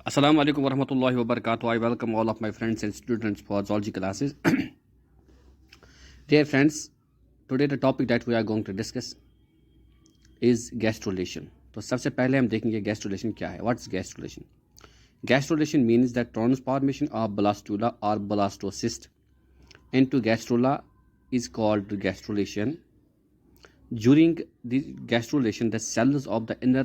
Assalamu alaikum warahmatullahi wabarakatuh. I welcome all of my friends and students for zoology classes. Dear friends, today the topic that we are going to discuss is gastrulation. तो सबसे पहले हम देखेंगे gastrulation क्या है. What is gastrulation? Gastrulation means the transformation of blastula or blastocyst into gastrula is called gastrulation. During the gastrulation, the cells of the inner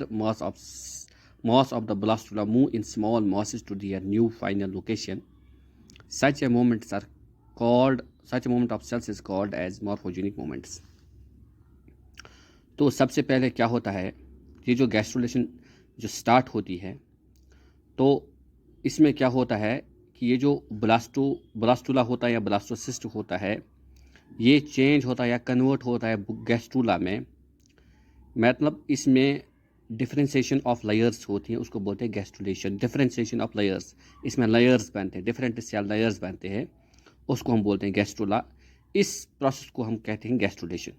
mass of the blastula move in small masses to their new final location. Such a movement of cells is called as morphogenic movements. तो सबसे पहले क्या होता है, ये जो gastrulation जो start होती है तो इसमें क्या होता है कि ये जो ब्लास्टुला होता है या ब्लास्टोसिस्ट होता है, ये चेंज होता है या कन्वर्ट होता है गैस्ट्रुला में. मतलब इसमें डिफरेंशिएशन ऑफ लेयर्स होती हैं, उसको बोलते हैं गैस्ट्रुलेशन. डिफरेंशिएशन ऑफ लेयर्स, इसमें लेयर्स बनते हैं, डिफरेंट सेल लेयर्स बनते हैं, उसको हम बोलते हैं गैस्ट्रुला. इस प्रोसेस को हम कहते हैं गैस्ट्रुलेशन.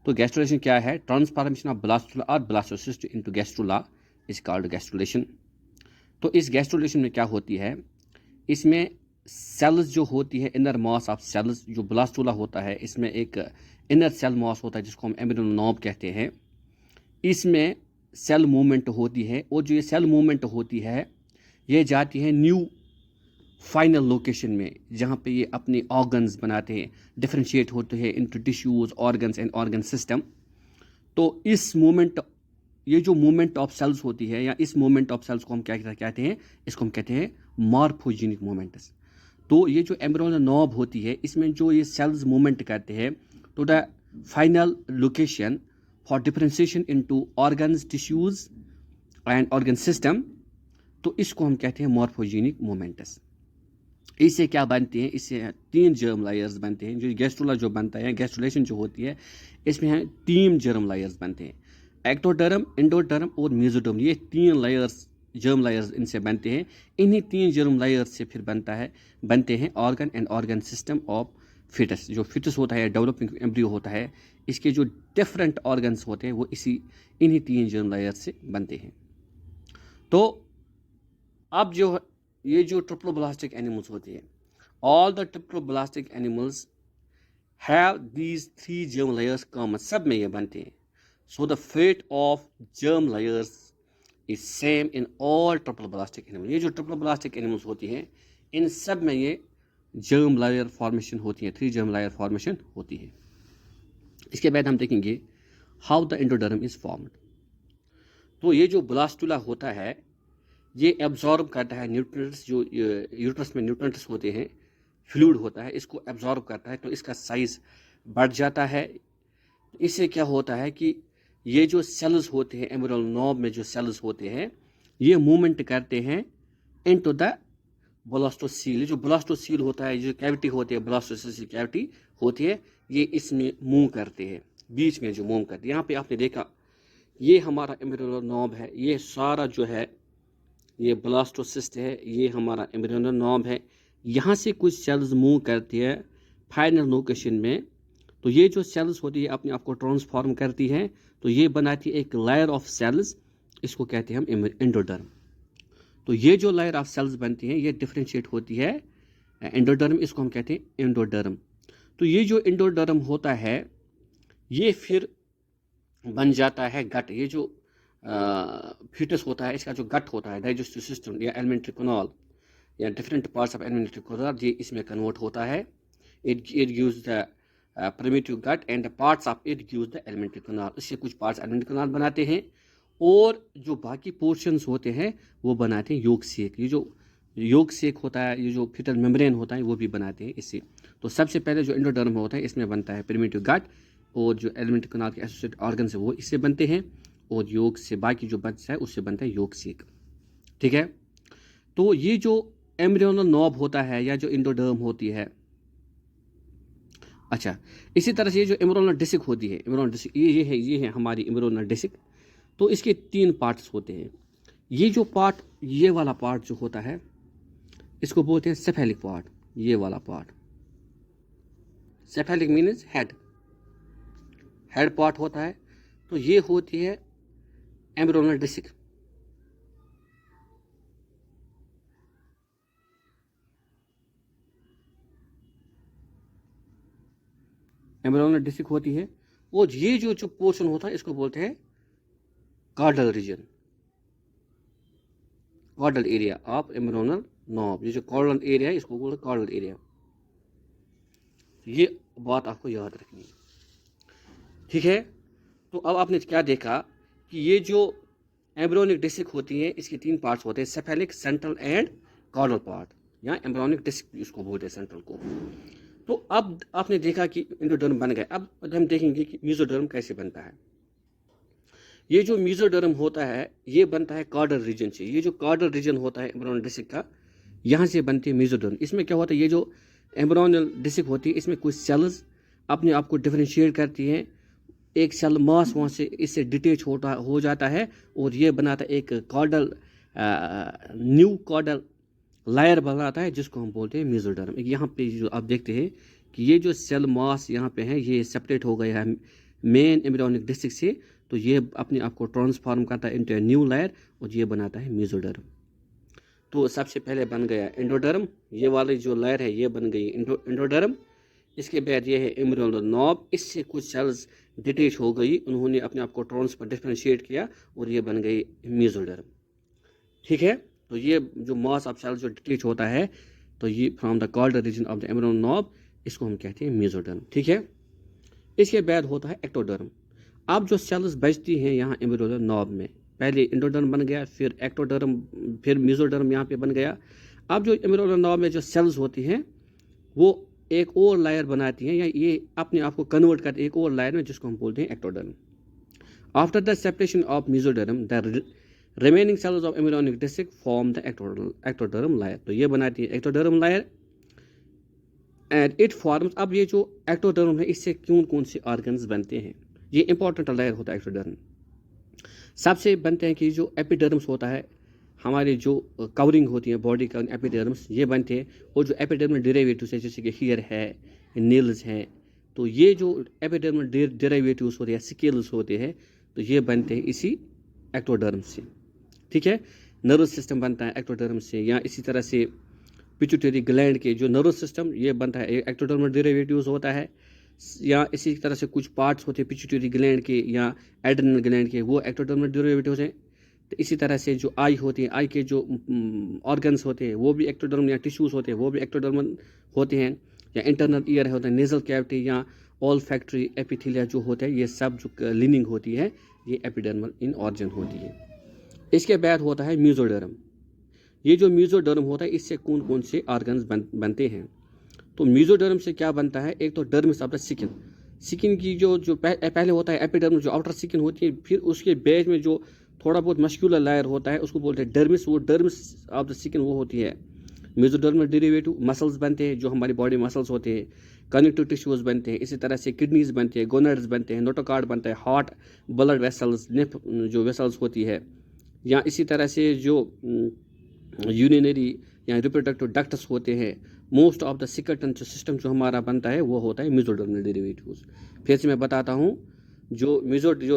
तो गैस्ट्रुलेशन क्या है? ट्रांसफॉर्मेशन ऑफ ब्लास्टुला और blastocyst into gastrula is called gastrulation. तो इस गैस्ट्रुलेशन में क्या होती है, इसमें सेल्स जो होती है, इनर मास ऑफ सेल्स, जो ब्लास्टुला होता है इसमें एक इनर सेल मास होता है जिसको हम एम्ब्रियोनल नॉब कहते हैं. इसमें सेल मूवमेंट होती है और जो ये सेल मूवमेंट होती है ये जाती है न्यू फाइनल लोकेशन में, जहाँ पे ये अपने ऑर्गन्स बनाते हैं, डिफरेंशिएट होते हैं into tissues, organs and organ system. तो इस मूवमेंट, ये जो मूवमेंट ऑफ सेल्स होती है या इस मूवमेंट ऑफ सेल्स को हम क्या कहते हैं, इसको हम कहते हैं मॉर्फोजेनिक मूवमेंट्स. तो ये जो एम्ब्रियोनल नॉब होती है इसमें जो ये सेल्स मूवमेंट करते हैं तो the final location for differentiation into organs, tissues and organ system, तो इसको हम कहते हैं मॉर्फोजेनिक मूवमेंट्स. इससे क्या बनते हैं, इससे 3 जर्म लेयर्स बनते हैं. जो गैस्ट्रुला जो बनता है, गैस्ट्रुलेशन जो होती है, इसमें 3 जर्म लेयर्स बनते हैं, एक्टोडर्म, एंडोडर्म और मेसोडर्म. ये 3 लेयर्स, जर्म लेयर्स इनसे बनते हैं. इन्हीं 3 जर्म लेयर्स से फिर बनते हैं organ and organ system of foetus. जो फिटस होता है, डेवलपिंग एम्ब्रियो होता है, इसके जो डिफरेंट ऑर्गन्स होते हैं वो इन्हीं 3 जर्म लेयर्स से बनते हैं. तो अब जो ये जो ट्रिप्लोब्लास्टिक एनिमल्स होते हैं, all the triploblastic animals have these 3 germ layers common. सब में ये बनते हैं. So the fate of germ layers is same in all triploblastic animals. ये जो ट्रिप्लोब्लास्टिक एनिमल्स होती हैं इन सब में ये जर्म लेयर फॉर्मेशन होती है, 3 जर्म लेयर फॉर्मेशन होती है. इसके बाद हम देखेंगे how the endoderm is formed. तो ये जो ब्लास्टुला होता है ये एब्जॉर्ब करता है न्यूट्रिएंट्स, जो यूट्रस में न्यूट्रिएंट्स होते हैं, फ्लूइड होता है, इसको एब्जॉर्ब करता है तो इसका साइज बढ़ जाता है. इससे क्या होता है कि ये जो सेल्स होते हैं, एम्ब्रियोनल नॉब में जो सेल्स होते हैं, ये मूवमेंट करते हैं इनटू द ब्लास्टोसील. जो ब्लास्टोसील होता है, जो कैविटी होती है, ब्लास्टोसील कैविटी होती है, ये इसमें मूव करते हैं, बीच में जो मूव करते हैं. यहाँ पे आपने देखा ये हमारा एम्ब्रियोनल नॉब है, ये सारा जो है ये ब्लास्टोसिस्ट है, ये हमारा एम्ब्रियोनल नॉब है. यहाँ से कुछ सेल्स मूव करती है फाइनल लोकेशन में. तो ये जो सेल्स होती है अपने आप को ट्रांसफॉर्म करती है, तो ये बनाती है एक लेयर ऑफ सेल्स, इसको कहते हैं हम एंडोडर्म. तो ये जो लेयर ऑफ सेल्स बनती हैं ये डिफरेंशिएट होती है एंडोडर्म, इसको हम कहते हैं एंडोडर्म. तो ये जो एंडोडर्म होता है ये फिर बन जाता है गट. ये जो फीटस होता है इसका जो गट होता है, डाइजेस्टिव सिस्टम या एलिमेंट्री कैनाल या different parts of alimentary canal, ये इसमें कन्वर्ट होता है. It gives the primitive gut and the parts of it gives the alimentary canal. इससे कुछ पार्ट्स एलिमेंट्री कैनाल बनाते हैं और जो बाकी पोर्शंस होते हैं वो बनाते हैं योग सेक. ये जो योग सेक होता है, ये जो फीटल मेम्ब्रेन होता है, वो भी बनाते हैं इससे. तो सबसे पहले जो एंडोडर्म होता है इसमें बनता है प्रिमिटिव गट, और जो एलिमेंट्री कैनाल के एसोसिएटेड ऑर्गन्स है वो इससे बनते हैं, और योग से बाकी जो बचता है उससे बनता है योग सेक. ठीक है. तो ये जो एम्ब्रियोनल नॉब होता है या जो एंडोडर्म होती है, अच्छा, इसी तरह से ये जो एम्ब्रियोनल डिस्क होती है, एम्ब्रियोनल डिस्क ये है हमारी एम्ब्रियोनल डिस्क. तो इसके 3 पार्ट्स होते हैं. ये जो पार्ट, ये वाला पार्ट जो होता है इसको बोलते हैं सेफेलिक पार्ट. ये वाला part, cephalic means head part होता है. तो ये होती है एम्ब्रियोनल डिस्क. एम्ब्रियोनिक डिस्क होती है, और ये जो पोर्शन होता है इसको बोलते हैं caudal region, caudal area of embryonal knob. ये जो कॉर्डल एरिया है इसको बोलते हैं कॉर्डल एरिया। ये बात आपको याद रखनी है, ठीक है। तो अब आपने क्या देखा कि ये जो एम्ब्रियोनिक डिस्क होती है इसके 3 पार्ट्स होते हैं, cephalic, central and caudal part, या एम्ब्रियोनिक डिस्क इसको बोलते हैं सेंट्रल को। तो अब आपने देखा कि एंडोडर्म बन गए। अब हम देखेंगे कि मेसोडर्म कैसे बनता है। ये जो मेसोडर्म होता है ये बनता है कॉर्डल रीजन से। ये जो कॉर्डल रीजन होता है एम्ब्रियोनिक डिस्क का, यहाँ से बनती है मेसोडर्म। इसमें क्या होता है, ये जो एम्ब्रियोनिक डिस्क होती है इसमें कुछ सेल्स अपने आप को डिफरेंशिएट करती हैं। एक सेल मास वहाँ से इससे डिटेच हो जाता है और ये बनाता है एक कॉर्डल, न्यू कॉर्डल लायर बनाता है जिसको हम बोलते हैं मेसोडर्म। यहाँ पे जो आप देखते हैं कि ये जो सेल मास यहाँ पे है ये सेपरेट हो गया है मेन एम्ब्रियोनिक डिस्क से, तो ये अपने आप को ट्रांसफॉर्म करता है इनटू न्यू लायर और ये बनाता है मेसोडर्म। तो सबसे पहले बन गया एंडोडर्म, ये वाली जो लायर है ये बन गई एंडोडर्म। इसके बाद ये है एम्ब्रियोनल नॉब, इससे कुछ सेल्स डिटेच हो गई, उन्होंने अपने आप को ट्रांसफर डिफरेंशिएट किया और ये बन गई मेसोडर्म, ठीक है। तो ये जो मास ऑफ सेल्स जो डिटेच होता है, तो ये from the caudal region of the embryonal knob, इसको हम कहते हैं मेसोडर्म, ठीक है। इसके बाद होता है एक्टोडर्म। अब जो सेल्स बचती हैं यहाँ एम्ब्रियोनल नॉब में, पहले एंडोडर्म बन गया, फिर एक्टोडर्म, फिर मेसोडर्म यहाँ पे बन गया। अब जो एम्ब्रियोनल नॉब में जो सेल्स होती हैं वो एक और लायर बनाती हैं, या ये अपने आप को कन्वर्ट करती है एक और लायर में जिसको हम बोलते हैं ectoderm. After the separation of mesoderm the remaining cells of embryonic disc form the ectoderm layer. तो ये बनाती है ectoderm layer and it forms. अब ये जो एक्टोडर्म है इससे कौन से ऑर्गन्स बनते हैं, ये इंपॉर्टेंट लायर होता है एक्टोडर्म। सबसे बनते हैं कि जो एपिडर्म्स होता है, हमारे जो कवरिंग होती है बॉडी का, एपिडर्म्स ये बनते हैं। और जो एपिडर्मल डेरिवेटिव्स है जैसे कि हेयर है, नेल्स हैं, तो ये जो एपिडर्मल डेरिवेटिव्स होते हैं, स्केल्स होते हैं, तो ये बनते हैं इसी एक्टोडर्म से, ठीक है। नर्वस सिस्टम बनता है एक्टोडर्म से, या इसी तरह से पिट्यूटरी ग्लैंड के जो नर्वस सिस्टम ये बनता है एक्टोडर्मल डेरिवेटिव्स होता है, या इसी तरह से कुछ पार्ट्स होते हैं पिट्यूटरी ग्लैंड के या एड्रेनल ग्लैंड के, वो एक्टोडर्मल डेरिवेटिव्स हैं। तो इसी तरह से जो आई होती है, आई के जो ऑर्गन्स होते हैं वो भी एक्टोडर्म, या टिश्यूज होते हैं वो भी एक्टोडर्मल होते हैं, या इंटरनल ईयर होता है, नेजल कैविटी या ऑल फैक्ट्री एपिथेलिया जो होते हैं, ये सब जो लिनिंग होती है ये एपिडर्मल इन ऑर्गन होती है। इसके बाद होता है मेसोडर्म। ये जो मेसोडर्म होता है इससे कौन से ऑर्गन्स बनते हैं। तो मेसोडर्म से क्या बनता है, एक तो dermis of the skin, skin की जो पहले होता है एपिडर्म जो आउटर स्किन होती है, फिर उसके बेस में जो थोड़ा बहुत मस्क्यूलर लायर होता है उसको बोलते हैं डर्मिस। वो डर्मिस ऑफ द स्किन वो होती है मेसोडर्मल डेरिवेटिव। मसल्स बनते हैं जो हमारी बॉडी मसल्स होते हैं, कनेक्टिव टिश्यूज बनते हैं, इसी तरह से किडनीज बनते हैं, गोनाड्स बनते हैं, नोटोकार्ड बनता है, हार्ट, ब्लड वेसल्स, निफ जो वेसल्स होती है, या इसी तरह से जो यूरिनरी या रिप्रोडक्टिव डक्ट्स होते हैं। मोस्ट ऑफ द सिकटन जो सिस्टम जो हमारा बनता है वो होता है मेसोडर्मल डेरिवेटिव्स। फिर से मैं बताता हूँ, जो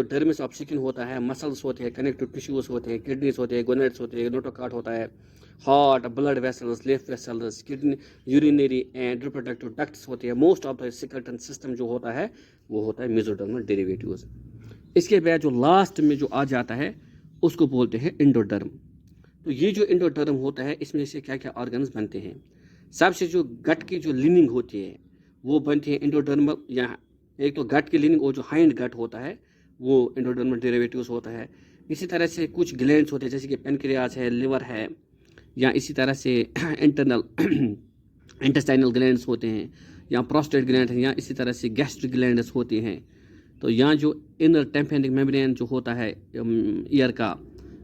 डर्मिस ऑफ स्किन होता है, मसल्स होते हैं, कनेक्टिव टिश्यूज होते हैं, किडनीज होते हैं, गोनेट्स होते हैं, नोटोकार्ड होता है, heart, blood vessels, lymph vessels, kidney, urinary and reproductive ducts होते हैं। मोस्ट ऑफ द सिकटन सिस्टम जो होता है वो होता है मेसोडर्मल डेरिवेटिव्स। इसके बाद जो लास्ट में जो आ जाता है उसको बोलते हैं एंडोडर्म। तो ये जो एंडोडर्म होता है इसमें से क्या क्या ऑर्गन्स बनते हैं। सबसे जो गट की जो लिनिंग होती है वो बनती है एंडोडर्मल, या एक तो गट की लिनिंग और जो हाइंड गट होता है वो एंडोडर्मल डेरिवेटिव्स होता है। इसी तरह से कुछ ग्लैंड्स होते हैं जैसे कि पेनक्रियास है, लिवर है, या इसी तरह से इंटरनल इंटेस्टाइनल ग्लैंड्स होते हैं, या प्रोस्टेट ग्लैंड है, या इसी तरह से गैस्ट्रिक ग्लैंड्स होते हैं। तो यहाँ जो इनर टेम्पेनिक मेम्ब्रेन जो होता है ईयर का,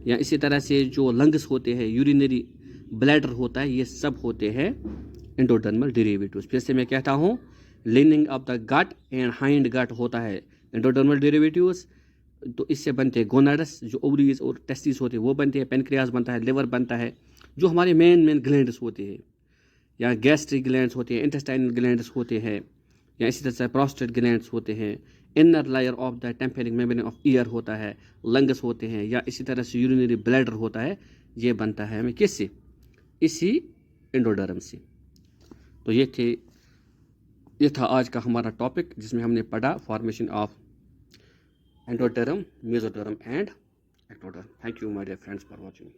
या इसी तरह से जो लंग्स होते हैं, यूरिनरी ब्लैडर होता है, ये सब होते हैं एंडोडर्मल डेरिवेटिव्स। फिर से मैं कहता हूँ, lining of the gut and hind gut होता है एंडोडर्मल डेरिवेटिव्स। तो इससे बनते हैं गोनाड्स, जो ओवरीज और टेस्टिस होते हैं वो बनते हैं, पेनक्रियास बनता है, लिवर बनता है, जो हमारे मेन ग्लैंड्स होते हैं, या गैस्ट्रिक ग्लैंड्स होते हैं, इंटेस्टाइनल ग्लैंड्स होते हैं, या इसी तरह से प्रोस्टेट ग्लैंड्स होते हैं, inner layer of the tympanic membrane of year होता है, लंग्स होते हैं, या इसी तरह से यूरिनरी ब्लैडर होता है। ये बनता है हमें किससे, इसी एंडोडर्म से। तो ये थे ये था आज का हमारा टॉपिक जिसमें हमने पढ़ा formation of endoderm, mesoderm and ectoderm. Thank you my dear friends for watching.